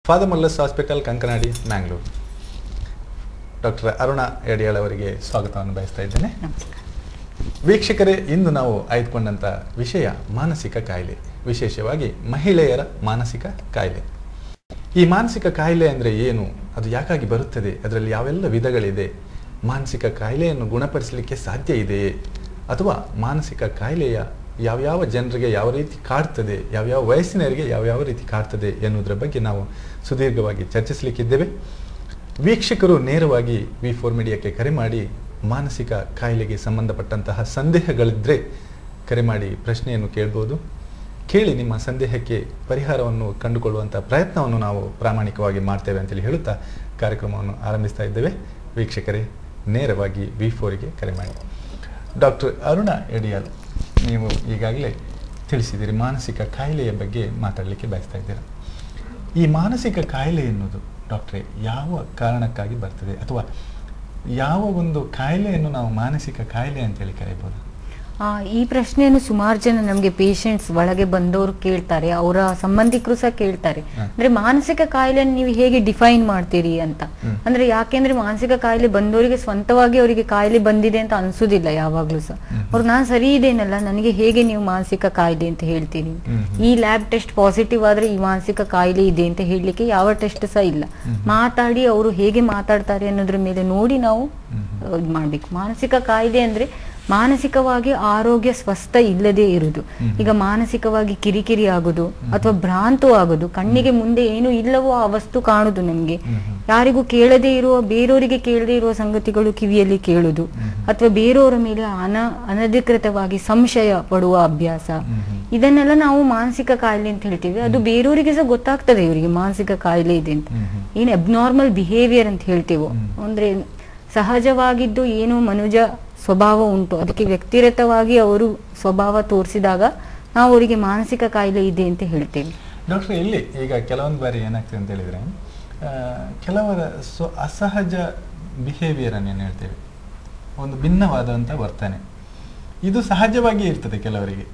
Father Mullers hospital Kankanady Mangalore. Doctor Aruna Yadiyal ಅವರಿಗೆ ಸ್ವಾಗತವನ್ನು ಬಯಸ್ತಾ ಇದ್ದೇನೆ. ವೀಕ್ಷಕರೇ, ಇಂದು ನಾವು ಆಯ್ದುಕೊಂಡಂಥ ವಿಷಯ ಮಾನಸಿಕ ಕಾಯಿಲೆ, ವಿಶೇಷವಾಗಿ ಮಹಿಳೆಯರ ಮಾನಸಿಕ ಕಾಯಿಲೆ. ಈ ಮಾನಸಿಕ ಕಾಯಿಲೆ ಅಂದರೆ ಏನು, ಅದು ಯಾಕಾಗಿ ಬರುತ್ತದೆ, ಅದರಲ್ಲಿ ಯಾವೆಲ್ಲ ವಿಧಗಳಿದೆ, ಮಾನಸಿಕ ಕಾಯಿಲೆಯನ್ನು ಗುಣಪಡಿಸಲಿಕ್ಕೆ ಸಾಧ್ಯ ಇದೆಯೇ, ಅಥವಾ ಮಾನಸಿಕ ಕಾಯಿಲೆಯ ಯಾವ್ಯಾವ ಜನರಿಗೆ ಯಾವ ರೀತಿ ಕಾಡ್ತದೆ, ಯಾವ್ಯಾವ ವಯಸ್ಸಿನವರಿಗೆ ಯಾವ್ಯಾವ ರೀತಿ ಕಾಡ್ತದೆ ಎನ್ನುವುದರ ಬಗ್ಗೆ ನಾವು ಸುದೀರ್ಘವಾಗಿ ಚರ್ಚಿಸಲಿಕ್ಕಿದ್ದೇವೆ. ವೀಕ್ಷಕರು ನೇರವಾಗಿ V4 ಮೀಡಿಯಾಕ್ಕೆ ಕರೆ ಮಾಡಿ ಮಾನಸಿಕ ಕಾಯಿಲೆಗೆ ಸಂಬಂಧಪಟ್ಟಂತಹ ಸಂದೇಹಗಳಿದ್ದರೆ ಕರೆ ಮಾಡಿ ಪ್ರಶ್ನೆಯನ್ನು ಕೇಳ್ಬೋದು. ಕೇಳಿ ನಿಮ್ಮ ಸಂದೇಹಕ್ಕೆ ಪರಿಹಾರವನ್ನು ಕಂಡುಕೊಳ್ಳುವಂಥ ಪ್ರಯತ್ನವನ್ನು ನಾವು ಪ್ರಾಮಾಣಿಕವಾಗಿ ಮಾಡ್ತೇವೆ ಅಂತೇಳಿ ಹೇಳುತ್ತಾ ಕಾರ್ಯಕ್ರಮವನ್ನು ಆರಂಭಿಸ್ತಾ ಇದ್ದೇವೆ. ವೀಕ್ಷಕರೇ, ನೇರವಾಗಿ V4ಗೆ ಕರೆ ಮಾಡಿ. ಡಾಕ್ಟರ್ ಅರುಣಾ ಯಡಿಯಾಳ್, ನೀವು ಈಗಾಗಲೇ ತಿಳಿಸಿದ್ದೀರಿ, ಮಾನಸಿಕ ಕಾಯಿಲೆಯ ಬಗ್ಗೆ ಮಾತಾಡಲಿಕ್ಕೆ ಬಯಸ್ತಾ ಇದ್ದೀರಾ. ಈ ಮಾನಸಿಕ ಕಾಯಿಲೆ ಎನ್ನುವುದು ಡಾಕ್ಟ್ರೇ ಯಾವ ಕಾರಣಕ್ಕಾಗಿ ಬರ್ತದೆ, ಅಥವಾ ಯಾವ ಒಂದು ಕಾಯಿಲೆಯನ್ನು ನಾವು ಮಾನಸಿಕ ಕಾಯಿಲೆ ಅಂತೇಳಿ ಕರೀಬೋದು? ಈ ಪ್ರಶ್ನೆಯನ್ನು ಸುಮಾರು ಜನ ನಮಗೆ ಪೇಷಂಟ್ಸ್ ಒಳಗೆ ಬಂದವರು ಕೇಳ್ತಾರೆ, ಅವರ ಸಂಬಂಧಿಕರು ಸಹ ಕೇಳ್ತಾರೆ. ಅಂದ್ರೆ ಮಾನಸಿಕ ಕಾಯಿಲೆಯನ್ನು ನೀವು ಹೇಗೆ ಡಿಫೈನ್ ಮಾಡ್ತೀರಿ ಅಂತ. ಅಂದ್ರೆ ಯಾಕೆಂದ್ರೆ ಮಾನಸಿಕ ಕಾಯಿಲೆ ಬಂದವರಿಗೆ ಸ್ವಂತವಾಗಿ ಅವರಿಗೆ ಕಾಯಿಲೆ ಬಂದಿದೆ ಅಂತ ಅನ್ಸುದಿಲ್ಲ ಯಾವಾಗ್ಲೂ ಸಹ. ಅವ್ರು ನಾನು ಸರಿ ಇದೇನಲ್ಲ, ನನಗೆ ಹೇಗೆ ನೀವು ಮಾನಸಿಕ ಕಾಯಿಲೆ ಅಂತ ಹೇಳ್ತೀರಿ, ಈ ಲ್ಯಾಬ್ ಟೆಸ್ಟ್ ಪಾಸಿಟಿವ್ ಆದ್ರೆ ಈ ಮಾನಸಿಕ ಕಾಯಿಲೆ ಇದೆ ಅಂತ ಹೇಳಲಿಕ್ಕೆ ಯಾವ ಟೆಸ್ಟ್ ಸಹ ಇಲ್ಲ. ಮಾತಾಡಿ ಅವರು ಹೇಗೆ ಮಾತಾಡ್ತಾರೆ ಅನ್ನೋದ್ರ ಮೇಲೆ ನೋಡಿ ನಾವು ಇದು ಮಾಡ್ಬೇಕು. ಮಾನಸಿಕ ಕಾಯಿಲೆ ಅಂದ್ರೆ ಮಾನಸಿಕವಾಗಿ ಆರೋಗ್ಯ ಸ್ವಸ್ಥ ಇಲ್ಲದೆ ಇರುವುದು. ಈಗ ಮಾನಸಿಕವಾಗಿ ಕಿರಿಕಿರಿ ಆಗುದು ಅಥವಾ ಭ್ರಾಂತು ಆಗುದು, ಕಣ್ಣಿಗೆ ಮುಂದೆ ಏನು ಇಲ್ಲವೋ ಆ ವಸ್ತು ಕಾಣುದು, ನಮ್ಗೆ ಯಾರಿಗೂ ಕೇಳದೇ ಇರುವ, ಬೇರೆಯವರಿಗೆ ಕೇಳದೇ ಇರುವ ಸಂಗತಿಗಳು ಕಿವಿಯಲ್ಲಿ ಕೇಳುದು, ಅಥವಾ ಬೇರೆಯವರ ಮೇಲೆ ಅನಧಿಕೃತವಾಗಿ ಸಂಶಯ ಪಡುವ ಅಭ್ಯಾಸ, ಇದನ್ನೆಲ್ಲ ನಾವು ಮಾನಸಿಕ ಕಾಯಿಲೆ ಅಂತ ಹೇಳ್ತೀವಿ. ಅದು ಬೇರೆಯವರಿಗೆ ಸಹ ಗೊತ್ತಾಗ್ತದೆ ಇವರಿಗೆ ಮಾನಸಿಕ ಕಾಯಿಲೆ ಇದೆ ಅಂತ. ಏನು ಅಬ್ನಾರ್ಮಲ್ ಬಿಹೇವಿಯರ್ ಅಂತ ಹೇಳ್ತೇವೋ, ಅಂದ್ರೆ ಸಹಜವಾಗಿದ್ದು ಏನು ಮನುಜ ಸ್ವಭಾವ ಉಂಟು, ಅದಕ್ಕೆ ವ್ಯಕ್ತಿಗತವಾಗಿ ಅವರು ಸ್ವಭಾವ ತೋರಿಸಿದಾಗ ನಾವು ಅವರಿಗೆ ಮಾನಸಿಕ ಕಾಯಿಲೆ ಇದೆ ಅಂತ ಹೇಳ್ತೇವೆ. ಡಾಕ್ಟರ್, ಇಲ್ಲಿ ಈಗ ಕೆಲವೊಂದು ಬಾರಿ ಏನಾಗ್ತದೆ ಅಂತ ಹೇಳಿದ್ರೆ, ಕೆಲವರ ಅಸಹಜ ಬಿಹೇವಿಯರ್ ಅನ್ನು ಏನು ಹೇಳ್ತೇವೆ, ಒಂದು ಭಿನ್ನವಾದಂಥ ವರ್ತನೆ, ಇದು ಸಹಜವಾಗಿ ಇರ್ತದೆ ಕೆಲವರಿಗೆ.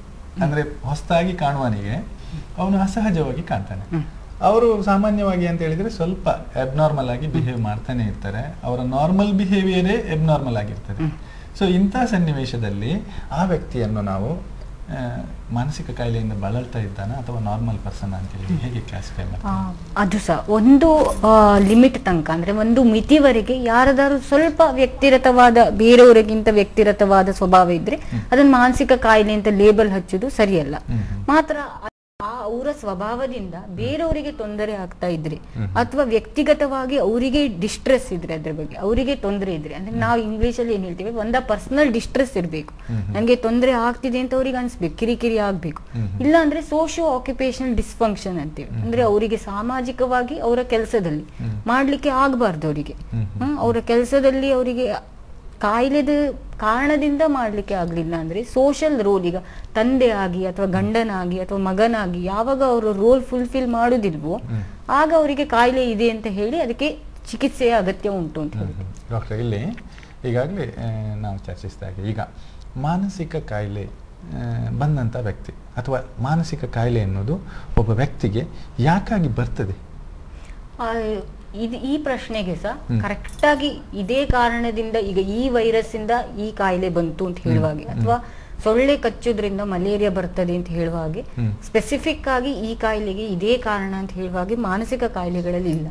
ಅಂದ್ರೆ ಹೊಸದಾಗಿ ಕಾಣುವನಿಗೆ ಅವನು ಅಸಹಜವಾಗಿ ಕಾಣ್ತಾನೆ. ಅವರು ಸಾಮಾನ್ಯವಾಗಿ ಅಂತ ಹೇಳಿದ್ರೆ ಸ್ವಲ್ಪ ಅಬ್ನಾರ್ಮಲ್ ಆಗಿ ಬಿಹೇವ್ ಮಾಡ್ತಾನೆ ಇರ್ತಾರೆ. ಅವರ ನಾರ್ಮಲ್ ಬಿಹೇವಿಯರೇ ಅಬ್ನಾರ್ಮಲ್ ಆಗಿರ್ತದೆ. ಸೊ ಇಂಥ ಸನ್ನಿವೇಶದಲ್ಲಿ ಆ ವ್ಯಕ್ತಿಯನ್ನು ನಾವು ಮಾನಸಿಕ ಕಾಯಿಲೆಯಿಂದ ಬಳಲ್ತಾ ಇದ್ದಾನ ಅಥವಾ ನಾರ್ಮಲ್ ಪರ್ಸನ್ ಅಂತೇಳಿ ಹೇಗೆ ಕ್ಲಾಸಿಫೈ ಮಾಡ್ತೀವಿ? ಅದು ಸಹ ಒಂದು ಲಿಮಿಟ್ ತನಕ, ಅಂದ್ರೆ ಒಂದು ಮಿತಿವರೆಗೆ ಯಾರದಾರು ಸ್ವಲ್ಪ ವ್ಯಕ್ತಿರತವಾದ, ಬೇರೆಯವರಿಗಿಂತ ವ್ಯಕ್ತಿರತವಾದ ಸ್ವಭಾವ ಇದ್ರೆ ಅದನ್ನ ಮಾನಸಿಕ ಕಾಯಿಲೆ ಅಂತ ಲೇಬಲ್ ಹಚ್ಚುದು ಸರಿಯಲ್ಲ. ಮಾತ್ರ ಅವರ ಸ್ವಭಾವದಿಂದ ಬೇರೆಯವರಿಗೆ ತೊಂದರೆ ಆಗ್ತಾ ಇದ್ರೆ, ಅಥವಾ ವ್ಯಕ್ತಿಗತವಾಗಿ ಅವರಿಗೆ ಡಿಸ್ಟ್ರೆಸ್ ಇದ್ರೆ, ಅದ್ರ ಬಗ್ಗೆ ಅವರಿಗೆ ತೊಂದರೆ ಇದ್ರೆ, ಅಂದ್ರೆ ನಾವು ಇಂಗ್ಲಿಷ್ ಅಲ್ಲಿ ಏನ್ ಹೇಳ್ತೀವಿ, ಒಂದ ಪರ್ಸನಲ್ ಡಿಸ್ಟ್ರೆಸ್ ಇರ್ಬೇಕು. ನನ್ಗೆ ತೊಂದರೆ ಆಗ್ತಿದೆ ಅಂತ ಅವ್ರಿಗೆ ಅನ್ಸ್ಬೇಕು, ಕಿರಿಕಿರಿ ಆಗ್ಬೇಕು. ಇಲ್ಲ ಅಂದ್ರೆ ಸೋಶಿಯೋ ಆಕ್ಯುಪೇಷನಲ್ ಡಿಸ್ಫಂಕ್ಷನ್ ಅಂತೀವಿ. ಅಂದ್ರೆ ಅವರಿಗೆ ಸಾಮಾಜಿಕವಾಗಿ ಅವರ ಕೆಲಸದಲ್ಲಿ ಮಾಡ್ಲಿಕ್ಕೆ ಆಗ್ಬಾರ್ದು, ಅವರಿಗೆ ಅವರ ಕೆಲಸದಲ್ಲಿ ಅವರಿಗೆ ಕಾಯಿಲೆದ ಕಾರಣದಿಂದ ಮಾಡ್ಲಿಕ್ಕೆ ಆಗ್ಲಿಲ್ಲ ಅಂದ್ರೆ ಸೋಷಿಯಲ್ ರೋಲ್, ಈಗ ತಂದೆ ಆಗಿ ಅಥವಾ ಗಂಡನಾಗಿ ಅಥವಾ ಮಗನಾಗಿ ಯಾವಾಗ ಅವರು ರೋಲ್ ಫುಲ್ಫಿಲ್ ಮಾಡುದಿಲ್ವೋ ಆಗ ಅವರಿಗೆ ಕಾಯಿಲೆ ಇದೆ ಅಂತ ಹೇಳಿ ಅದಕ್ಕೆ ಚಿಕಿತ್ಸೆಯ ಅಗತ್ಯ ಉಂಟು ಅಂತ ಹೇಳಿ. ಡಾಕ್ಟರ್, ಇಲ್ಲಿ ಈಗಾಗಲೇ ನಾವು ಚರ್ಚಿಸಿದಾಗ, ಈಗ ಮಾನಸಿಕ ಕಾಯಿಲೆ ಬಂದಂಥ ವ್ಯಕ್ತಿ ಅಥವಾ ಮಾನಸಿಕ ಕಾಯಿಲೆ ಅನ್ನೋದು ಒಬ್ಬ ವ್ಯಕ್ತಿಗೆ ಯಾಕಾಗಿ ಬರ್ತದೆ? ಈ ಪ್ರಶ್ನೆಗೆ ಸಹ ಕರೆಕ್ಟ್ ಆಗಿ ಇದೇ ಕಾರಣದಿಂದ, ಈಗ ಈ ವೈರಸ್ ಇಂದ ಈ ಕಾಯಿಲೆ ಬಂತು ಅಂತ ಹೇಳುವಾಗೆ, ಅಥವಾ ಸೊಳ್ಳೆ ಕಚ್ಚೋದ್ರಿಂದ ಮಲೇರಿಯಾ ಬರ್ತದೆ ಅಂತ ಹೇಳುವಾಗೆ ಸ್ಪೆಸಿಫಿಕ್ ಆಗಿ ಈ ಕಾಯಿಲೆಗೆ ಇದೇ ಕಾರಣ ಅಂತ ಹೇಳುವಾಗೆ ಮಾನಸಿಕ ಕಾಯಿಲೆಗಳಲ್ಲಿ ಇಲ್ಲ.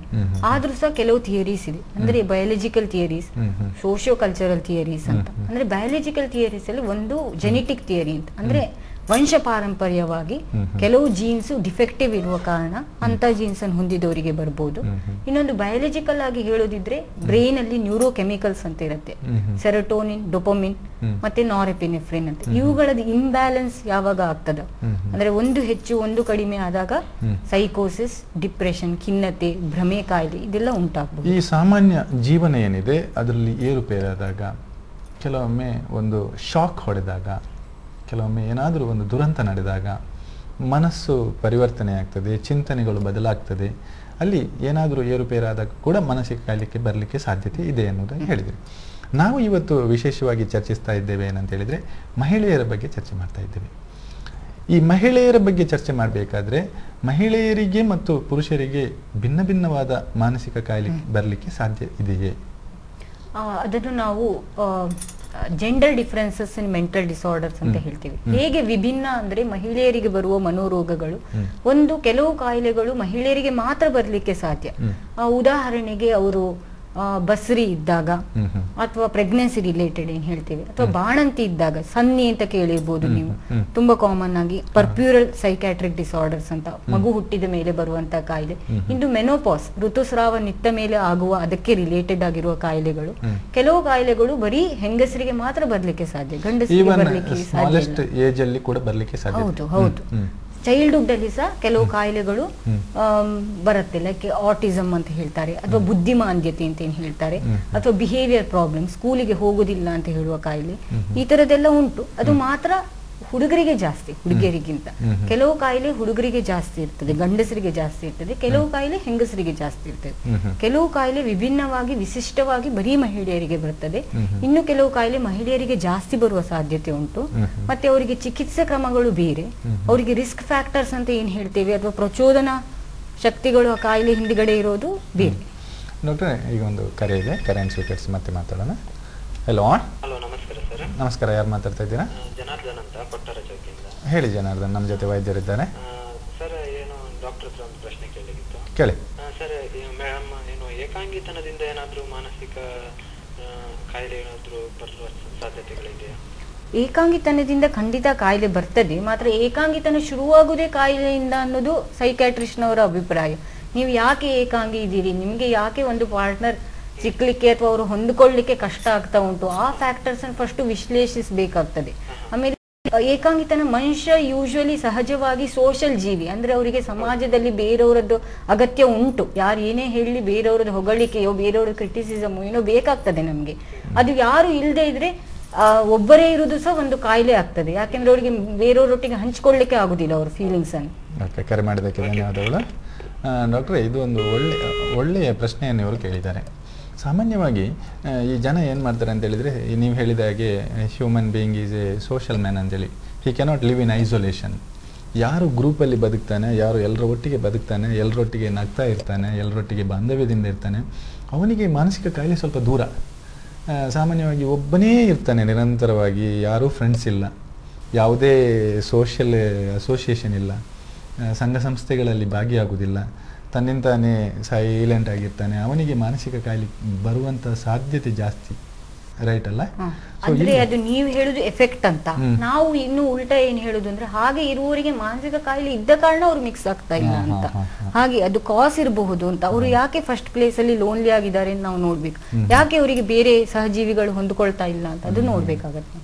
ಆದ್ರೂ ಸಹ ಕೆಲವು ಥಿಯರೀಸ್ ಇದೆ, ಅಂದ್ರೆ biological theories, socio cultural theories ಅಂತ. ಅಂದ್ರೆ ಬಯಾಲಜಿಕಲ್ ಥಿಯರೀಸ್ ಅಲ್ಲಿ ಒಂದು ಜೆನೆಟಿಕ್ ಥಿಯರಿ ಅಂತ, ಅಂದ್ರೆ ವಂಶ ಪಾರಂಪರ್ಯವಾಗಿ ಕೆಲವು ಜೀನ್ಸ್ ಡಿಫೆಕ್ಟಿವ್ ಇರುವ ಕಾರಣ ಅಂತ ಜೀನ್ಸ್ ಅನ್ನು ಹೊಂದಿದವರಿಗೆ ಬರ್ಬೋದು. ಇನ್ನೊಂದು ಬಯಾಲಜಿಕಲ್ ಆಗಿ ಹೇಳೋದಿದ್ರೆ ಬ್ರೈನ್ ಅಲ್ಲಿ ನ್ಯೂರೋ ಕೆಮಿಕಲ್ಸ್ ಅಂತ ಇರುತ್ತೆ, ಸೆರೋಟೋನಿನ್, ಡೊಪಮಿನ್ ಮತ್ತೆ ನಾರೆಪಿನೆಫ್ರಿನ್ ಅಂತ. ಇವುಗಳದ್ದು ಇಂಬ್ಯಾಲೆನ್ಸ್ ಯಾವಾಗ ಆಗ್ತದ, ಅಂದ್ರೆ ಒಂದು ಹೆಚ್ಚು ಒಂದು ಕಡಿಮೆ ಆದಾಗ ಸೈಕೋಸಿಸ್, ಡಿಪ್ರೆಷನ್, ಖಿನ್ನತೆ, ಭ್ರಮೆ ಕಾಯಿಲೆ ಇದೆಲ್ಲ ಉಂಟಾಗಬಹುದು. ಈ ಸಾಮಾನ್ಯ ಜೀವನ ಏನಿದೆ ಅದರಲ್ಲಿ ಏರುಪೇರಾದಾಗ, ಕೆಲವೊಮ್ಮೆ ಒಂದು ಶಾಕ್ ಹೊಡೆದಾಗ, ಕೆಲವೊಮ್ಮೆ ಏನಾದರೂ ಒಂದು ದುರಂತ ನಡೆದಾಗ ಮನಸ್ಸು ಪರಿವರ್ತನೆ ಆಗ್ತದೆ, ಚಿಂತನೆಗಳು ಬದಲಾಗ್ತದೆ. ಅಲ್ಲಿ ಏನಾದರೂ ಏರುಪೇರಾದಾಗ ಕೂಡ ಮಾನಸಿಕ ಕಾಯಿಲೆಗೆ ಬರಲಿಕ್ಕೆ ಸಾಧ್ಯತೆ ಇದೆ ಅನ್ನೋದನ್ನು ಹೇಳಿದ್ರಿ. ನಾವು ಇವತ್ತು ವಿಶೇಷವಾಗಿ ಚರ್ಚಿಸ್ತಾ ಇದ್ದೇವೆ ಏನಂತ ಹೇಳಿದರೆ, ಮಹಿಳೆಯರ ಬಗ್ಗೆ ಚರ್ಚೆ ಮಾಡ್ತಾ ಇದ್ದೇವೆ. ಈ ಮಹಿಳೆಯರ ಬಗ್ಗೆ ಚರ್ಚೆ ಮಾಡಬೇಕಾದ್ರೆ ಮಹಿಳೆಯರಿಗೆ ಮತ್ತು ಪುರುಷರಿಗೆ ಭಿನ್ನ ಭಿನ್ನವಾದ ಮಾನಸಿಕ ಕಾಯಿಲೆ ಬರಲಿಕ್ಕೆ ಸಾಧ್ಯ ಇದೆಯೇ? ಅದನ್ನು ನಾವು ಜೆಂಡರ್ ಡಿಫರೆನ್ಸಸ್ ಇನ್ ಮೆಂಟಲ್ ಡಿಸಾರ್ಡರ್ಸ್ ಅಂತ ಹೇಳ್ತೀವಿ. ಹೇಗೆ ವಿಭಿನ್ನ ಅಂದ್ರೆ ಮಹಿಳೆಯರಿಗೆ ಬರುವ ಮನೋರೋಗಗಳು, ಒಂದು ಕೆಲವು ಕಾಯಿಲೆಗಳು ಮಹಿಳೆಯರಿಗೆ ಮಾತ್ರ ಬರಲಿಕ್ಕೆ ಸಾಧ್ಯ. ಉದಾಹರಣೆಗೆ ಅವರು ಬಸ್ರಿ ಇದ್ದಾಗ, ಅಥವಾ ಪ್ರೆಗ್ನೆನ್ಸಿ ರಿಲೇಟೆಡ್ ಏನ್ ಹೇಳ್ತೀವಿ, ಅಥವಾ ಬಾಣಂತಿ ಇದ್ದಾಗ, ಸನ್ನಿ ಅಂತ ಕೇಳಿರ್ಬೋದು ನೀವು, ತುಂಬಾ ಕಾಮನ್ ಆಗಿ ಪರ್ಪ್ಯೂರಲ್ ಸೈಕ್ಯಾಟ್ರಿಕ್ ಡಿಸಾರ್ಡರ್ಸ್ ಅಂತ, ಮಗು ಹುಟ್ಟಿದ ಮೇಲೆ ಬರುವಂತ ಕಾಯಿಲೆ. ಇನ್ನು ಮೆನೋಪಾಸ್, ಋತುಸ್ರಾವ ನಿತ್ತ ಮೇಲೆ ಆಗುವ ಅದಕ್ಕೆ ರಿಲೇಟೆಡ್ ಆಗಿರುವ ಕಾಯಿಲೆಗಳು. ಕೆಲವು ಕಾಯಿಲೆಗಳು ಬರೀ ಹೆಂಗಸರಿಗೆ ಮಾತ್ರ ಬರ್ಲಿಕ್ಕೆ ಸಾಧ್ಯ, ಗಂಡಸರಿಗೆ ಬರ್ಲಿಕ್ಕೆ ಸಾಧ್ಯ. ಹೌದು ಹೌದು. ಚೈಲ್ಡ್ಹುಡ್ ಅಲ್ಲಿ ಸಹ ಕೆಲವು ಕಾಯಿಲೆಗಳು ಬರುತ್ತೆ, ಲೈಕ್ ಆಟಿಸಮ್ ಅಂತ ಹೇಳ್ತಾರೆ, ಅಥವಾ ಬುದ್ಧಿಮಾಂದ್ಯತೆ ಅಂತ ಏನ್ ಹೇಳ್ತಾರೆ, ಅಥವಾ ಬಿಹೇವಿಯರ್ ಪ್ರಾಬ್ಲಮ್, ಸ್ಕೂಲಿಗೆ ಹೋಗುದಿಲ್ಲ ಅಂತ ಹೇಳುವ ಕಾಯಿಲೆ, ಈ ತರದೆಲ್ಲ ಉಂಟು. ಅದು ಮಾತ್ರ ಹುಡುಗರಿಗೆ ಜಾಸ್ತಿ, ಹುಡುಗಿಯರಿಗಿಂತ. ಕೆಲವು ಕಾಯಿಲೆ ಹುಡುಗರಿಗೆ ಜಾಸ್ತಿ ಇರ್ತದೆ, ಗಂಡಸರಿಗೆ ಜಾಸ್ತಿ ಇರ್ತದೆ, ಕೆಲವು ಕಾಯಿಲೆ ಹೆಂಗಸರಿಗೆ ಜಾಸ್ತಿ ಇರ್ತದೆ. ಕೆಲವು ಕಾಯಿಲೆ ವಿಭಿನ್ನವಾಗಿ ವಿಶಿಷ್ಟವಾಗಿ ಬರೀ ಮಹಿಳೆಯರಿಗೆ ಬರ್ತದೆ. ಇನ್ನು ಕೆಲವು ಕಾಯಿಲೆ ಮಹಿಳೆಯರಿಗೆ ಜಾಸ್ತಿ ಬರುವ ಸಾಧ್ಯತೆ ಉಂಟು. ಮತ್ತೆ ಅವರಿಗೆ ಚಿಕಿತ್ಸೆ ಕ್ರಮಗಳು ಬೇರೆ, ಅವರಿಗೆ ರಿಸ್ಕ್ ಫ್ಯಾಕ್ಟರ್ಸ್ ಅಂತ ಏನ್ ಹೇಳ್ತೇವೆ, ಅಥವಾ ಪ್ರಚೋದನಾ ಶಕ್ತಿಗಳು ಆ ಕಾಯಿಲೆ ಹಿಂದ್ಗಡೆ ಇರೋದು ಬೇರೆ. ಡಾಕ್ಟರ್, ಈಗ ಒಂದು ಕರೆ ಇದೆ, ಕರೆಯನ್ನು ಸ್ವೀಕರಿಸಿ ಮತ್ತೆ ಮಾತಾಡೋಣ. ಹಲೋ. ನಮಸ್ಕಾರ ಸರ್. ನಮಸ್ಕಾರ, ಯಾರು ಮಾತಾಡ್ತಾ ಇದ್ದೀರಾ? ಜನಾರ್ದನ್ ಅಂತ, ಕೊಟ್ಟಾರ ಚೌಕಿಯಿಂದ. ಹೇಳಿ ಜನಾರ್ದನ್, ನಮ್ಮ ಜೊತೆ ವೈದ್ಯರಿದ್ದಾರೆ. ಸರ್, ಏನು ಡಾಕ್ಟರ್ ಹತ್ರ ಒಂದು ಪ್ರಶ್ನೆ ಕೇಳಲಿಕ್ಕಿತ್ತು. ಕೇಳಿ. ಸರ್, ಮೇಡಮ್, ಏನು ಏಕಾಂಗಿತನದಿಂದ ಏನಾದರೂ ಮಾನಸಿಕ ಕಾಯಿಲೆ ಏನಾದರೂ ಬರುವ ಸಾಧ್ಯತೆಗಳಿದೆಯಾ? ಏಕಾಂಗಿತನದಿಂದ ಖಂಡಿತ ಕಾಯಿಲೆ ಬರ್ತದೆ, ಮಾತ್ರ ಏಕಾಂಗಿತನ ಶುರುವಾಗುವುದೇ ಕಾಯಿಲೆಯಿಂದ ಅನ್ನೋದು ಸೈಕ್ಯಾಟ್ರಿಸ್ಟ್ನವರ ಅಭಿಪ್ರಾಯ. ನೀವು ಯಾಕೆ ಏಕಾಂಗಿ ಇದ್ದೀರಿ, ನಿಮ್ಗೆ ಯಾಕೆ ಒಂದು ಪಾರ್ಟ್ನರ್ ಸಿಕ್ಲಿಕ್ಕೆ ಅಥವಾ ಅವರು ಹೊಂದಿಕೊಳ್ಳಿಕ್ಕೆ ಕಷ್ಟ ಆಗ್ತಾ ಉಂಟು, ಆ ಫ್ಯಾಕ್ಟರ್ಸ್ ಅನ್ನು ಫಸ್ಟ್ ವಿಶ್ಲೇಷಿಸಬೇಕಾಗ್ತದೆ. ಆಮೇಲೆ ಏಕಾಂಗಿತನ, ಮನುಷ್ಯ ಯೂಶುವಲಿ ಸಹಜವಾಗಿ ಸೋಷಲ್ ಜೀವಿ, ಅಂದ್ರೆ ಅವರಿಗೆ ಸಮಾಜದಲ್ಲಿ ಬೇರೆಯವರದ್ದು ಅಗತ್ಯ ಉಂಟು. ಯಾರು ಏನೇ ಹೇಳಿ ಬೇರೆಯವರದ್ದು ಹೊಗಳಿಕೆಯೋ ಬೇರೆಯವರ ಕ್ರಿಟಿಸಿಸಮೋ ಏನೋ ಬೇಕಾಗ್ತದೆ ನಮ್ಗೆ. ಅದು ಯಾರು ಇಲ್ಲದೆ ಇದ್ರೆ ಒಬ್ಬರೇ ಇರುವುದು ಸಹ ಒಂದು ಕಾಯಿಲೆ ಆಗ್ತದೆ, ಯಾಕೆಂದ್ರೆ ಅವರಿಗೆ ಬೇರೆಯವರೊಟ್ಟಿಗೆ ಹಂಚಿಕೊಳ್ಳಿಕ್ಕೆ ಆಗುದಿಲ್ಲ ಅವ್ರ ಫೀಲಿಂಗ್ಸ್ ಅನ್ನು. ಕರೆ ಮಾಡಿದ್ದಕ್ಕೆ ಧನ್ಯವಾದಗಳು. ಡಾಕ್ಟ್ರೆ, ಇದು ಒಂದು ಒಳ್ಳೆಯ ಪ್ರಶ್ನೆಯನ್ನು ಇವರು ಕೇಳಿದ್ದಾರೆ. ಸಾಮಾನ್ಯವಾಗಿ ಈ ಜನ ಏನು ಮಾಡ್ತಾರೆ ಅಂತ ಹೇಳಿದರೆ, ನೀವು ಹೇಳಿದ ಹಾಗೆ human being is A social man ಅಂತೇಳಿ, ಹಿ ಕ್ಯಾನಾಟ್ ಲಿವ್ ಇನ್ ಐಸೋಲೇಷನ್. ಯಾರು ಗ್ರೂಪಲ್ಲಿ ಬದುಕ್ತಾನೆ, ಯಾರು ಎಲ್ಲರ ಒಟ್ಟಿಗೆ ಬದುಕ್ತಾನೆ, ಎಲ್ಲರೊಟ್ಟಿಗೆ ನಗ್ತಾ ಇರ್ತಾನೆ, ಎಲ್ಲರೊಟ್ಟಿಗೆ ಬಾಂಧವ್ಯದಿಂದ ಇರ್ತಾನೆ, ಅವನಿಗೆ ಮಾನಸಿಕ ಕಾಯಿಲೆ ಸ್ವಲ್ಪ ದೂರ. ಸಾಮಾನ್ಯವಾಗಿ ಒಬ್ಬನೇ ಇರ್ತಾನೆ ನಿರಂತರವಾಗಿ, ಯಾರೂ ಫ್ರೆಂಡ್ಸ್ ಇಲ್ಲ, ಯಾವುದೇ ಸೋಷಿಯಲ್ ಅಸೋಸಿಯೇಷನ್ ಇಲ್ಲ, ಸಂಘ ಸಂಸ್ಥೆಗಳಲ್ಲಿ ಭಾಗಿಯಾಗುವುದಿಲ್ಲ, ತನ್ನಿಂತಾನೇ ಸೈಲೆಂಟ್ ಆಗಿರ್ತಾನೆ, ಅವನಿಗೆ ಮಾನಸಿಕ ಕಾಯಿಲೆ ಬರುವಂತ ಸಾಧ್ಯತೆ ಜಾಸ್ತಿ. ರೈಟ್ ಅಲ್ಲ? ಅಂದ್ರೆ ಅದು ನೀವು ಹೇಳುದು ಎಫೆಕ್ಟ್ ಅಂತ. ನಾವು ಇನ್ನು ಉಲ್ಟಾ ಏನ್ ಹೇಳುದು ಅಂದ್ರೆ, ಹಾಗೆ ಇರುವವರಿಗೆ ಮಾನಸಿಕ ಕಾಯಿಲೆ ಇದ್ದ ಕಾರಣ ಅವ್ರು ಮಿಕ್ಸ್ ಆಗ್ತಾ ಇಲ್ಲ ಅಂತ. ಹಾಗೆ ಅದು ಕಾಸ್ ಇರಬಹುದು ಅಂತ. ಅವರು ಯಾಕೆ ಫಸ್ಟ್ ಪ್ಲೇಸ್ ಅಲ್ಲಿ ಲೋನ್ಲಿ ಆಗಿದ್ದಾರೆ ಅಂತ ನಾವು ನೋಡ್ಬೇಕು. ಯಾಕೆ ಅವರಿಗೆ ಬೇರೆ ಸಹಜೀವಿಗಳು ಹೊಂದ್ಕೊಳ್ತಾ ಇಲ್ಲ ಅಂತ ಅದು ನೋಡ್ಬೇಕಾಗತ್ತೆ.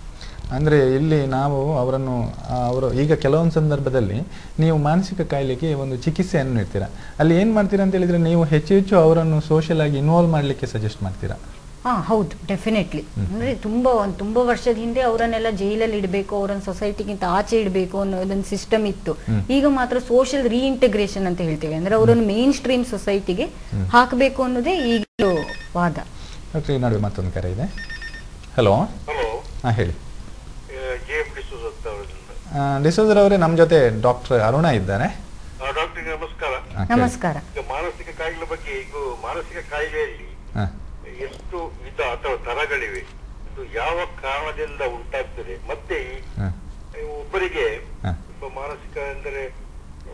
ಅಂದರೆ ಇಲ್ಲಿ ನಾವು ಅವರು ಈಗ ಕೆಲವೊಂದು ಸಂದರ್ಭದಲ್ಲಿ ನೀವು ಮಾನಸಿಕ ಕಾಯಿಲೆಗೆ ಒಂದು ಚಿಕಿತ್ಸೆಯನ್ನು ನೀಡ್ತೀರಾ, ಅಲ್ಲಿ ಏನು ಮಾಡ್ತೀರಾ ಅಂತ ಹೇಳಿದ್ರೆ, ನೀವು ಹೆಚ್ಚು ಅವರನ್ನು ಸೋಷಿಯಲ್ ಆಗಿ ಇನ್ವಾಲ್ವ್ ಮಾಡಲಿಕ್ಕೆ ಸಜೆಸ್ಟ್ ಮಾಡ್ತೀರಾ? ಹೌದು, ಡೆಫಿನೆಟ್ಲಿ. ಅಂದ್ರೆ ತುಂಬಾ ವರ್ಷದ ಹಿಂದೆ ಅವರನ್ನೆಲ್ಲ ಜೈಲಲ್ಲಿ ಇಡಬೇಕು, ಅವರನ್ನು ಸೊಸೈಟಿಗಿಂತ ಆಚೆ ಇಡಬೇಕು ಅನ್ನೋದೊಂದು ಸಿಸ್ಟಮ್ ಇತ್ತು. ಈಗ ಮಾತ್ರ ಸೋಷಿಯಲ್ ರೀಇಂಟಿಗ್ರೇಷನ್ ಅಂತ ಹೇಳ್ತೇವೆ, ಅಂದ್ರೆ ಅವರನ್ನು ಮೇನ್ ಸ್ಟ್ರೀಮ್ ಸೊಸೈಟಿಗೆ ಹಾಕಬೇಕು ಅನ್ನೋದೇ ಈಗ ವಾದ. ಡಾಕ್ಟರ್, ಈ ನಡುವೆ ಮತ್ತೊಂದು ಕರೆ ಇದೆ. ಹಲೋ. ಹೇಳಿ. ಡಿಸೋಜರ್ ಅವರೇ, ನಮ್ಮ ಜೊತೆ ಡಾಕ್ಟರ್ ಅರುಣ ಇದ್ದಾರೆ. ಡಾಕ್ಟರ್ ನಮಸ್ಕಾರ. ನಮಸ್ಕಾರ. ಮಾನಸಿಕ ಕಾಯಿಲೆ ಬಗ್ಗೆ, ಈಗ ಮಾನಸಿಕ ಕಾಯಿಲೆಯಲ್ಲಿ ಎಷ್ಟು ವಿಧ ಅಥವಾ ತರಗಳಿವೆ, ಇದು ಯಾವ ಕಾರಣದಿಂದ ಉಂಟಾಗ್ತದೆ, ಮತ್ತೆ ಒಬ್ಬರಿಗೆ ಮಾನಸಿಕ ಅಂದರೆ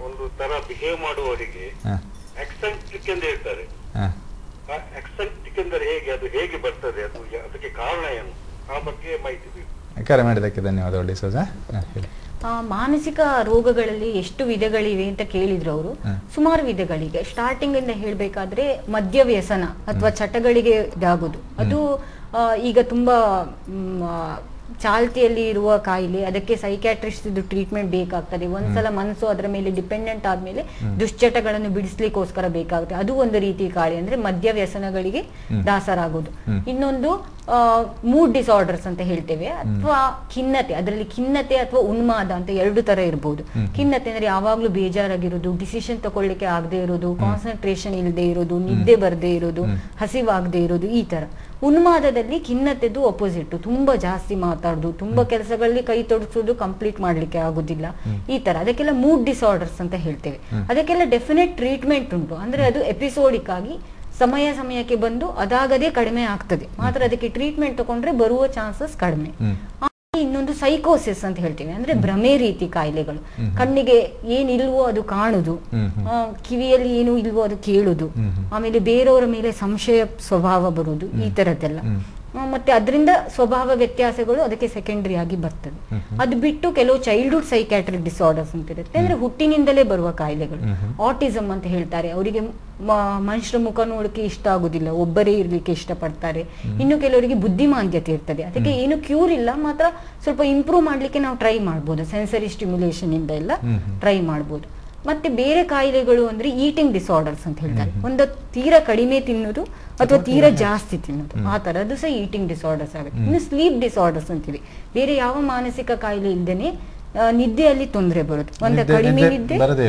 ಒಂದು ತರ ಬಿಹೇವ್ ಮಾಡುವವರಿಗೆ ಎಕ್ಸೆಂಟ್ರಿಕ್ ಎಂದು ಹೇಳ್ತಾರೆ. ಎಕ್ಸೆಂಟ್ರಿಕ್ ಎಂದರೆ ಹೇಗೆ, ಅದು ಹೇಗೆ ಬರ್ತದೆ, ಅದು ಅದಕ್ಕೆ ಕಾರಣ ಏನು, ಆ ಬಗ್ಗೆ ಮಾಹಿತಿ ಬೇಕು. ಕರೆ ಮಾಡಿದ್ದಕ್ಕೆ ಧನ್ಯವಾದಗಳು ಡಿಸೋಜ. ಮಾನಸಿಕ ರೋಗಗಳಲ್ಲಿ ಎಷ್ಟು ವಿಧಗಳಿವೆ ಅಂತ ಕೇಳಿದ್ರು ಅವರು. ಸುಮಾರು ವಿಧಗಳಿಗೆ. ಸ್ಟಾರ್ಟಿಂಗ್ ಇಂದ ಹೇಳ್ಬೇಕಾದ್ರೆ ಮದ್ಯ ವ್ಯಸನ ಅಥವಾ ಚಟಗಳಿಗೆ ಇದಾಗುದು, ಅದು ಈಗ ತುಂಬಾ ಚಾಲ್ತಿಯಲ್ಲಿ ಇರುವ ಕಾಯಿಲೆ. ಅದಕ್ಕೆ ಸೈಕ್ಯಾಟ್ರಿಸ್ಟ್ ಟ್ರೀಟ್ಮೆಂಟ್ ಬೇಕಾಗ್ತದೆ. ಒಂದ್ಸಲ ಮನಸ್ಸು ಅದರ ಮೇಲೆ ಡಿಪೆಂಡೆಂಟ್ ಆದ್ಮೇಲೆ ದುಶ್ಚಟಗಳನ್ನು ಬಿಡಿಸ್ಲಿಕ್ಕೋಸ್ಕರ ಬೇಕಾಗುತ್ತೆ. ಅದು ಒಂದು ರೀತಿ ಕಾಯಿಲೆ, ಅಂದ್ರೆ ಮದ್ಯ ವ್ಯಸನಗಳಿಗೆ ದಾಸರಾಗೋದು. ಇನ್ನೊಂದು ಮೂಡ್ ಡಿಸಾರ್ಡರ್ಸ್ ಅಂತ ಹೇಳ್ತೇವೆ, ಅಥವಾ ಖಿನ್ನತೆ. ಅದರಲ್ಲಿ ಖಿನ್ನತೆ ಅಥವಾ ಉನ್ಮಾದ ಅಂತ 2 ತರ ಇರಬಹುದು. ಖಿನ್ನತೆ ಅಂದ್ರೆ ಯಾವಾಗ್ಲೂ ಬೇಜಾರಾಗಿರೋದು, ಡಿಸಿಷನ್ ತಗೊಳ್ಳಿಕ್ಕೆ ಆಗದೆ ಇರೋದು, ಕಾನ್ಸಂಟ್ರೇಷನ್ ಇಲ್ಲದೆ ಇರೋದು, ನಿದ್ದೆ ಬರದೇ ಇರೋದು, ಹಸಿವಾಗದೆ ಇರೋದು, ಈ ತರ. ಉನ್ಮಾದದಲ್ಲಿ ಖಿನ್ನತೆದು ಅಪೋಸಿಟ್, ತುಂಬಾ ಜಾಸ್ತಿ ಮಾತಾಡುದು, ತುಂಬಾ ಕೆಲಸಗಳಲ್ಲಿ ಕೈ ತೊಡಗಿಸೋದು, ಕಂಪ್ಲೀಟ್ ಮಾಡ್ಲಿಕ್ಕೆ ಆಗುದಿಲ್ಲ, ಈ ತರ. ಅದಕ್ಕೆಲ್ಲ ಮೂಡ್ ಡಿಸಾರ್ಡರ್ಸ್ ಅಂತ ಹೇಳ್ತೇವೆ. ಅದಕ್ಕೆಲ್ಲ ಡೆಫಿನೆಟ್ ಟ್ರೀಟ್ಮೆಂಟ್ ಉಂಟು. ಅಂದ್ರೆ ಅದು ಎಪಿಸೋಡಿಕ್ ಆಗಿ ಸಮಯಕ್ಕೆ ಬಂದು ಅದಾಗದೇ ಕಡಿಮೆ ಆಗ್ತದೆ, ಮಾತ್ರ ಅದಕ್ಕೆ ಟ್ರೀಟ್ಮೆಂಟ್ ತಗೊಂಡ್ರೆ ಬರುವ ಚಾನ್ಸಸ್ ಕಡಿಮೆ. ಇನ್ನೊಂದು ಸೈಕೋಸಿಸ್ ಅಂತ ಹೇಳ್ತೀವಿ, ಅಂದ್ರೆ ಭ್ರಮೆ ರೀತಿ ಕಾಯಿಲೆಗಳು. ಕಣ್ಣಿಗೆ ಏನಿಲ್ವೋ ಅದು ಕಾಣುದು, ಕಿವಿಯಲ್ಲಿ ಏನು ಇಲ್ವೋ ಅದು ಕೇಳುದು, ಆಮೇಲೆ ಬೇರೆಯವರ ಮೇಲೆ ಸಂಶಯ ಸ್ವಭಾವ ಬರುವುದು, ಈ ತರದ್ದೆಲ್ಲ. ಮತ್ತೆ ಅದರಿಂದ ಸ್ವಭಾವ ವ್ಯತ್ಯಾಸಗಳು ಅದಕ್ಕೆ ಸೆಕೆಂಡರಿ ಆಗಿ ಬರ್ತದೆ. ಅದು ಬಿಟ್ಟು ಕೆಲವು ಚೈಲ್ಡ್ಹುಡ್ ಸೈಕ್ಯಾಟ್ರಿಕ್ ಡಿಸಾರ್ಡರ್ಸ್ ಅಂತ ಇರುತ್ತೆ, ಅಂದ್ರೆ ಹುಟ್ಟಿನಿಂದಲೇ ಬರುವ ಕಾಯಿಲೆಗಳು. ಆಟಿಸಮ್ ಅಂತ ಹೇಳ್ತಾರೆ, ಅವರಿಗೆ ಮನುಷ್ಯರ ಮುಖ ನೋಡಕ್ಕೆ ಇಷ್ಟ ಆಗುದಿಲ್ಲ, ಒಬ್ಬರೇ ಇರ್ಲಿಕ್ಕೆ ಇಷ್ಟಪಡ್ತಾರೆ. ಇನ್ನು ಕೆಲವರಿಗೆ ಬುದ್ಧಿಮಾಂದ್ಯತೆ ಇರ್ತದೆ, ಅದಕ್ಕೆ ಏನು ಕ್ಯೂರ್ ಇಲ್ಲ, ಮಾತ್ರ ಸ್ವಲ್ಪ ಇಂಪ್ರೂವ್ ಮಾಡ್ಲಿಕ್ಕೆ ನಾವು ಟ್ರೈ ಮಾಡ್ಬೋದು, ಸೆನ್ಸರಿ ಸ್ಟಿಮ್ಯುಲೇಷನ್ ಇಂದ ಎಲ್ಲ ಟ್ರೈ ಮಾಡ್ಬೋದು. ಮತ್ತೆ ಬೇರೆ ಕಾಯಿಲೆಗಳು ಅಂದ್ರೆ ಈಟಿಂಗ್ ಡಿಸಾರ್ಡರ್ಸ್ ಅಂತ ಹೇಳ್ತಾರೆ, ಒಂದು ತೀರಾ ಕಡಿಮೆ ತಿನ್ನೋದು ಅಥವಾ ತೀರಾ ಜಾಸ್ತಿ ತಿನ್ನೋದು, ಆ ತರದ್ದು ಸಹ ಈಟಿಂಗ್ ಡಿಸಾರ್ಡರ್ಸ್ ಆಗುತ್ತೆ. ಇನ್ನು ಸ್ಲೀಪ್ ಡಿಸಾರ್ಡರ್ಸ್ ಅಂತೀವಿ, ಬೇರೆ ಯಾವ ಮಾನಸಿಕ ಕಾಯಿಲೆ ಇಲ್ದೇನೆ ನಿದ್ದೆಯಲ್ಲಿ ತೊಂದರೆ ಬರುದು, ಒಂದು ಕಡಿಮೆ ನಿದ್ದೆ ಬರದೇ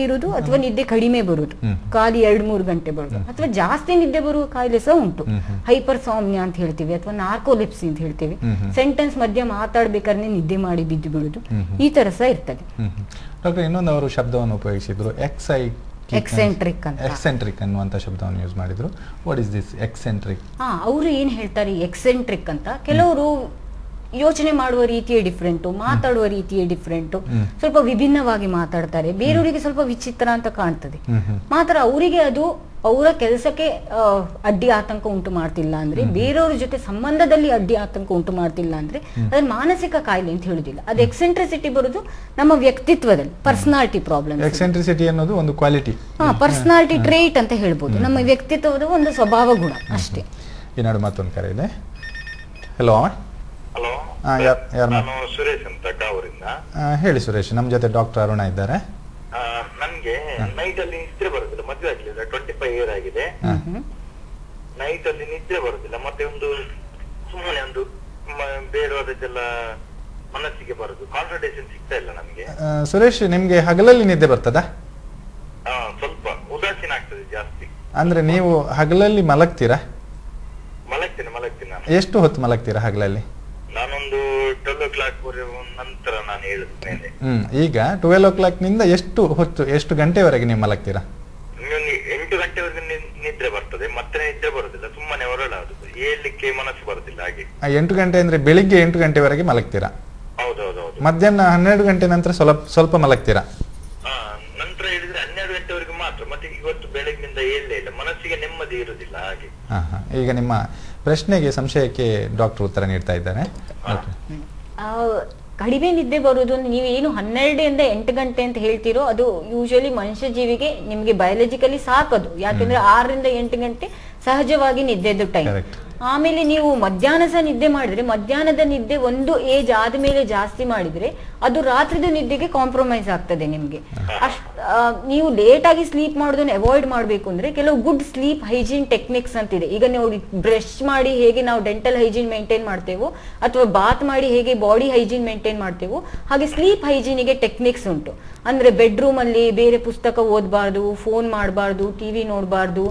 ಇರುವುದು, ಅಥವಾ ನಿದ್ದೆ ಕಡಿಮೆ ಬರುದು, ಖಾಲಿ 2-3 ಗಂಟೆ ಬರುದು, ಅಥವಾ ಜಾಸ್ತಿ ನಿದ್ದೆ ಬರುವ ಕಾಯಿಲೆ ಸಹ ಉಂಟು. ಹೈಪರ್ ಸಾಮ್ನಿಯಾ ಅಂತ ಹೇಳ್ತೀವಿ, ಅಥವಾ ನಾರ್ಕೋಲಿಪ್ಸಿ ಅಂತ ಹೇಳ್ತೀವಿ, ಸೆಂಟೆನ್ಸ್ ಮಧ್ಯ ಮಾತಾಡ್ಬೇಕಾದ್ರೆ ನಿದ್ದೆ ಮಾಡಿ ಬಿದ್ದು ಬಿಡುದು, ಈ ತರ ಸಹ ಇರ್ತದೆ. ಡಾಕ್ಟರ್, ಇನ್ನೊಂದು ಅವರು ಶಬ್ದವನ್ನು ಉಪಯೋಗಿಸಿದ್ರು, ಎಕ್ಸೆಂಟ್ರಿಕ್ ಅನ್ನುವಂತ ಶಬ್ದವನ್ನು ಯೂಸ್ ಮಾಡಿದ್ರು. What is this eccentric? ಅವರು ಏನ್ ಹೇಳ್ತಾರೆ ಎಕ್ಸೆಂಟ್ರಿಕ್ ಅಂತ, ಕೆಲವರು ಯೋಚನೆ ಮಾಡುವ ರೀತಿಯೇ ಡಿಫ್ರೆಂಟು, ಮಾತಾಡುವ ರೀತಿಯೇ ಡಿಫ್ರೆಂಟು, ಸ್ವಲ್ಪ ವಿಭಿನ್ನವಾಗಿ ಮಾತಾಡ್ತಾರೆ, ಬೇರೆಯವರಿಗೆ ಸ್ವಲ್ಪ ವಿಚಿತ್ರ ಅಂತ ಕಾಣ್ತದೆ. ಮಾತ್ರ ಅವರಿಗೆ ಅದು ಅವರ ಕೆಲಸಕ್ಕೆ ಅಡ್ಡಿ ಆತಂಕ ಉಂಟು ಮಾಡ್ತಿಲ್ಲ ಅಂದ್ರೆ, ಬೇರೆಯವ್ರ ಜೊತೆ ಸಂಬಂಧದಲ್ಲಿ ಅಡ್ಡಿ ಆತಂಕ ಉಂಟು ಮಾಡ್ತಿಲ್ಲ ಅಂದ್ರೆ ಅದನ್ನ ಮಾನಸಿಕ ಕಾಯಿಲೆ ಅಂತ ಹೇಳುದಿಲ್ಲ. ಅದು ಎಕ್ಸೆಂಟ್ರಿಸಿಟಿ ಬರುದು ನಮ್ಮ ವ್ಯಕ್ತಿತ್ವದಲ್ಲಿ, ಪರ್ಸನಾಲಿಟಿ ಪ್ರಾಬ್ಲಮ್. ಎಕ್ಸೆಂಟ್ರಿಸಿಟಿ ಅನ್ನೋದು ಒಂದು ಕ್ವಾಲಿಟಿ, ಪರ್ಸನಾಲಿಟಿ ಟ್ರೇಟ್ ಅಂತ ಹೇಳ್ಬೋದು, ನಮ್ಮ ವ್ಯಕ್ತಿತ್ವದ ಒಂದು ಸ್ವಭಾವ ಗುಣ ಅಷ್ಟೇ. ಏನಾದ್ರು ಮತ್ತೊಂದು ಕರೆ ಇದೆ. ಹಲೋ. ಹಲೋ, ನಾನು ಸುರೇಶ್ ಅಂತ ಕಾವೂರಿಂದ. ಹೇಳಿ ಸುರೇಶ್, ನಮ್ ಜೊತೆ ಡಾಕ್ಟರ್ ಅರುಣ ಇದ್ದಾರೆ. ನನ್ಗೆ ನೈಟ್ ಅಲ್ಲಿ ನಿದ್ರೆ ಬರುದಿಲ್ಲ, ಮದುವೆ ಆಗ್ಲಿಲ್ಲ, 25 ಇಯರ್ ಆಗಿದೆ. ನೈಟ್ ಅಲ್ಲಿ ನಿದ್ರೆ ಬರುದಿಲ್ಲ, ಮತ್ತೆ ಒಂದು ಸುಮ್ಮನೆ ಒಂದು ಬೇರೆಯವರದೆಲ್ಲ ಮನಸ್ಸಿಗೆ ಬರುದು, ಕಾನ್ಸಂಟ್ರೇಷನ್ ಸಿಗ್ತಾ ಇಲ್ಲ ನಮ್ಗೆ. ಸುರೇಶ್, ನಿಮ್ಗೆ ಹಗಲಲ್ಲಿ ನಿದ್ದೆ ಬರ್ತದಾ? ಸ್ವಲ್ಪ ಉದಾಸೀನ ಆಗ್ತದೆ ಜಾಸ್ತಿ. ಅಂದ್ರೆ ನೀವು ಹಗಲಲ್ಲಿ ಮಲಗ್ತೀರಾ? ಮಲಗ್ತೀನಿ ನಾನು. ಎಷ್ಟು ಹೊತ್ತು ಮಲಗ್ತೀರಾ ಹಗಲಲ್ಲಿ? ನಾನೊಂದು 12 o'clock ನಂತರ ನಾನು ಹೇಳಿದ್ಮೇಲೆ. ಈಗ 12 o'clock ನಿಂದ ಎಷ್ಟು ಗಂಟೆವರೆಗೆ ನೀವು ಮಲಗ್ತೀರಾ? 8 ಗಂಟೆವರೆಗೆ ನಿದ್ರೆ ಬರ್ತದೆ, ಮತ್ತೆ ನಿದ್ರೆ ಬರುದಿಲ್ಲ, ಸುಮ್ಮನೆ ಹೊರಳಾಡುದು, ಏಳ್ಲಿಕ್ಕೆ ಮನಸ್ಸು ಬರುದಿಲ್ಲ. ಹಾಗೆ 8 ಗಂಟೆ ಅಂದ್ರೆ ಬೆಳಿಗ್ಗೆ 8 ಗಂಟೆವರೆಗೆ ಮಲಗ್ತೀರಾ? ಹೌದೌದು. ಮಧ್ಯಾಹ್ನ 12 ಗಂಟೆ ನಂತರ ಸ್ವಲ್ಪ ಮಲಗ್ತೀರಾ? ನಂತರ ಹೇಳಿದ್ರೆ 12 ಗಂಟೆವರೆಗೆ ಮಾತ್ರ. ಮತ್ತೆ ಇವತ್ತು ಬೆಳಗ್ಗಿನಿಂದ ಏಳಲೇ ಇಲ್ಲ, ಮನಸ್ಸಿಗೆ ನೆಮ್ಮದಿ ಇರುದಿಲ್ಲ. ಹಾಗೆ ಈಗ ನಿಮ್ಮ ಪ್ರಶ್ನೆಗೆ, ಸಂಶಯಕ್ಕೆ ಡಾಕ್ಟರ್ ಉತ್ತರ ನೀಡ್ತಾ ಇದ್ದಾರೆ. ಕಡಿಮೆ ನಿದ್ದೆ ಬರುವುದು, ನೀವೇನು 12ರಿಂದ 8 ಗಂಟೆ ಅಂತ ಹೇಳ್ತೀರೋ ಅದು ಯೂಶಲಿ ಮನುಷ್ಯ ಜೀವಿಗೆ ನಿಮ್ಗೆ ಬಯಾಲಜಿಕಲಿ ಸಾಕದು. ಯಾಕಂದ್ರೆ 6ರಿಂದ 8 ಗಂಟೆ ಸಹಜವಾಗಿ ನಿದ್ದೆದು ಟೈಮ್. ಆಮೇಲೆ ನೀವು ಮಧ್ಯಾಹ್ನ ಸಹ ನಿದ್ದೆ ಮಾಡಿದ್ರೆ, ಮಧ್ಯಾಹ್ನದ ನಿದ್ದೆ ಒಂದು ಏಜ್ ಆದ್ಮೇಲೆ ಜಾಸ್ತಿ ಮಾಡಿದ್ರೆ ಅದು ರಾತ್ರಿದ ನಿದ್ದೆಗೆ ಕಾಂಪ್ರಮೈಸ್ ಆಗ್ತದೆ ನಿಮ್ಗೆ. ನೀವು ಲೇಟ್ ಆಗಿ ಸ್ಲೀಪ್ ಮಾಡೋದನ್ನ ಅವಾಯ್ಡ್ ಮಾಡ್ಬೇಕು ಅಂದ್ರೆ ಕೆಲವು ಗುಡ್ ಸ್ಲೀಪ್ ಹೈಜೀನ್ ಟೆಕ್ನಿಕ್ಸ್ ಅಂತಿದೆ. ಈಗ ನೋಡಿ, ಬ್ರಷ್ ಮಾಡಿ ಹೇಗೆ ನಾವು ಡೆಂಟಲ್ ಹೈಜೀನ್ ಮೇಂಟೈನ್ ಮಾಡ್ತೇವೋ, ಅಥವಾ ಬಾತ್ ಮಾಡಿ ಹೇಗೆ ಬಾಡಿ ಹೈಜೀನ್ ಮೇಂಟೈನ್ ಮಾಡ್ತೇವೋ, ಹಾಗೆ ಸ್ಲೀಪ್ ಹೈಜೀನಿಗೆ ಟೆಕ್ನಿಕ್ಸ್ ಉಂಟು. ಅಂದ್ರೆ ಬೆಡ್ರೂಮ್ ಅಲ್ಲಿ ಬೇರೆ ಪುಸ್ತಕ ಓದಬಾರ್ದು, ಫೋನ್ ಮಾಡಬಾರ್ದು, ಟಿವಿ ನೋಡಬಾರ್ದು,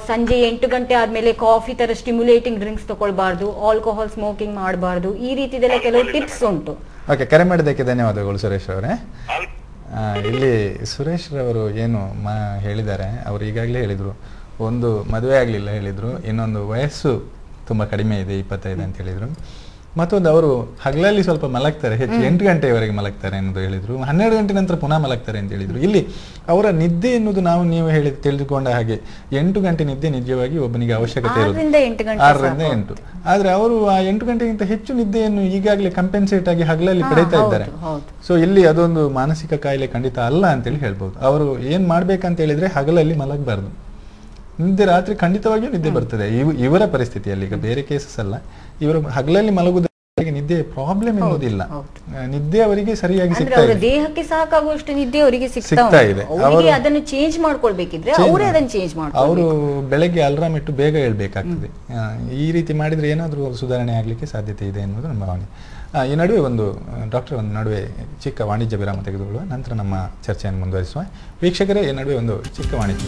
ಸಂಜೆ 8 ಗಂಟೆ ಆದ್ಮೇಲೆ ಕಾಫಿ ತರ ಸ್ಟಿಮ್ಯುಲೇಟಿಂಗ್ ಡ್ರಿಂಕ್ಸ್ ತಗೊಳ್ಬಾರ್ದು, ಆಲ್ಕೋಹಾಲ್ ಸ್ಮೋಕಿಂಗ್ ಮಾಡಬಾರ್ದು, ಈ ರೀತಿದೆಲ್ಲ ಕೆಲವು ಟಿಪ್ಸ್ ಉಂಟು. ಓಕೆ, ಕರೆ ಮಾಡಿದ್ದಕ್ಕೆ ಧನ್ಯವಾದಗಳು ಸುರೇಶ್ ಅವರೇ. ಇಲ್ಲಿ ಸುರೇಶ್ ರವರು ಏನು ಹೇಳಿದ್ದಾರೆ, ಅವರು ಈಗಾಗಲೇ ಹೇಳಿದ್ರು, ಒಂದು ಮದುವೆ ಆಗಲಿಲ್ಲ ಹೇಳಿದ್ರು, ಇನ್ನೊಂದು ವಯಸ್ಸು ತುಂಬ ಕಡಿಮೆ ಇದೆ, 25 ಅಂತ ಹೇಳಿದ್ರು. ಮತ್ತೊಂದು ಅವರು ಹಗಲಲ್ಲಿ ಸ್ವಲ್ಪ ಮಲಗ್ತಾರೆ, ಹೆಚ್ಚು 8 ಗಂಟೆಯವರೆಗೆ ಮಲಗ್ತಾರೆ ಅನ್ನೋದು ಹೇಳಿದ್ರು. 12 ಗಂಟೆ ನಂತರ ಪುನಃ ಮಲಗ್ತಾರೆ ಅಂತ ಹೇಳಿದ್ರು. ಇಲ್ಲಿ ಅವರ ನಿದ್ದೆ ಎನ್ನುವುದು ನೀವು ತಿಳಿದುಕೊಂಡ ಹಾಗೆ 8 ಗಂಟೆ ನಿದ್ದೆ ನಿಜವಾಗಿ ಒಬ್ಬನಿಗೆ ಅವಶ್ಯಕತೆ ಇರೋದು, 6ರಿಂದ 8. ಆದ್ರೆ ಅವರು ಆ 8 ಗಂಟೆಗಿಂತ ಹೆಚ್ಚು ನಿದ್ದೆಯನ್ನು ಈಗಾಗಲೇ ಕಂಪೆನ್ಸೇಟ್ ಆಗಿ ಹಗಲಲ್ಲಿ ಪಡೆಯುತ್ತಾ ಇದ್ದಾರೆ. ಸೊ ಇಲ್ಲಿ ಅದೊಂದು ಮಾನಸಿಕ ಕಾಯಿಲೆ ಖಂಡಿತ ಅಲ್ಲ ಅಂತೇಳಿ ಹೇಳ್ಬೋದು. ಅವರು ಏನ್ ಮಾಡ್ಬೇಕಂತ ಹೇಳಿದ್ರೆ ಹಗಲಲ್ಲಿ ಮಲಗಬಾರ್ದು, ನಿದ್ದೆ ರಾತ್ರಿ ಖಂಡಿತವಾಗಿಯೂ ನಿದ್ದೆ ಬರ್ತದೆ ಇವರ ಪರಿಸ್ಥಿತಿಯಲ್ಲಿ. ಈಗ ಬೇರೆ ಕೇಸಸ್ ಅಲ್ಲ, ಇವರು ಹಗಲಲ್ಲಿ ಮಲಗುವುದರಿಂದ ನಿದ್ದೆ ಪ್ರಾಬ್ಲಮ್ ಎನ್ನುವುದಿಲ್ಲ, ಹೌದು. ನಿದ್ದೆ ಅವರಿಗೆ ಸರಿಯಾಗಿ ಅಂದ್ರೆ ಸಿಗ್ತಾ ಅವರ ಇದೆ. ದೇಹಕ್ಕೆ ಸಾಕಾಗುವಷ್ಟು ನಿದ್ದೆ ಅವರಿಗೆ ಸಿಗ್ತಾ ಇದೆ. ಅವರಿಗೆ ಅದನ್ನು ಚೇಂಜ್ ಮಾಡ್ಕೊಳ್ಬೇಕಿದ್ರೆ ಅವರೇ ಅದನ್ನು ಚೇಂಜ್ ಮಾಡ್ತಾರೆ. ಅವರು ಬೆಳಗ್ಗೆ ಅಲಾರಾಮ್ ಇಟ್ಟು ಬೇಗ ಹೇಳ್ಬೇಕಾಗ್ತದೆ. ಈ ರೀತಿ ಮಾಡಿದ್ರೆ ಏನಾದರೂ ಸುಧಾರಣೆ ಆಗ್ಲಿಕ್ಕೆ ಸಾಧ್ಯತೆ ಇದೆ ಎನ್ನುವುದು ನಮ್ಮ ಭಾವನೆ. ಈ ನಡುವೆ ಒಂದು ಡಾಕ್ಟರ್ ಒಂದು ನಡುವೆ ಚಿಕ್ಕ ವಾಣಿಜ್ಯ ವಿರಾಮ ತೆಗೆದುಕೊಳ್ಳುವ, ನಂತರ ನಮ್ಮ ಚರ್ಚೆಯನ್ನು ಮುಂದುವರಿಸುವ. ವೀಕ್ಷಕರೇ, ಈ ನಡುವೆ ಒಂದು ಚಿಕ್ಕ ವಾಣಿಜ್ಯ